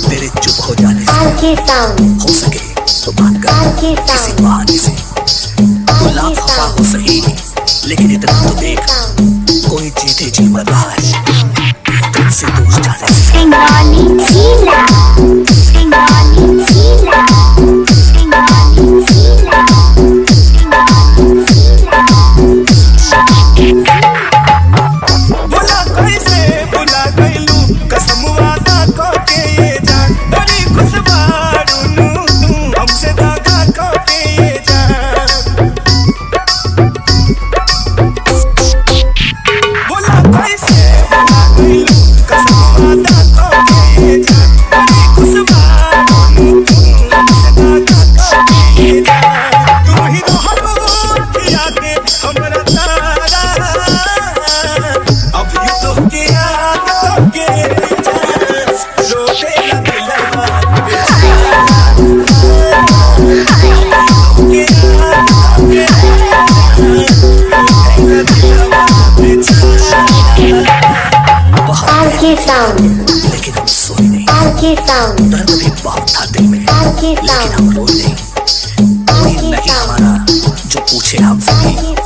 तेरे चुप हो जाने से हो सके तो बात कर किसी बहाने से। तू लाख खफा हो सही लेकिन इतना तो देख, कोई जीते जी मर रहा है तुझसे दूर जाने से। लेकिन हम सोए नहीं, दर्द भी बहुत था दिल में, लेकिन हम रोए नहीं। कोई नहीं हमारा जो पूछे हमसे भी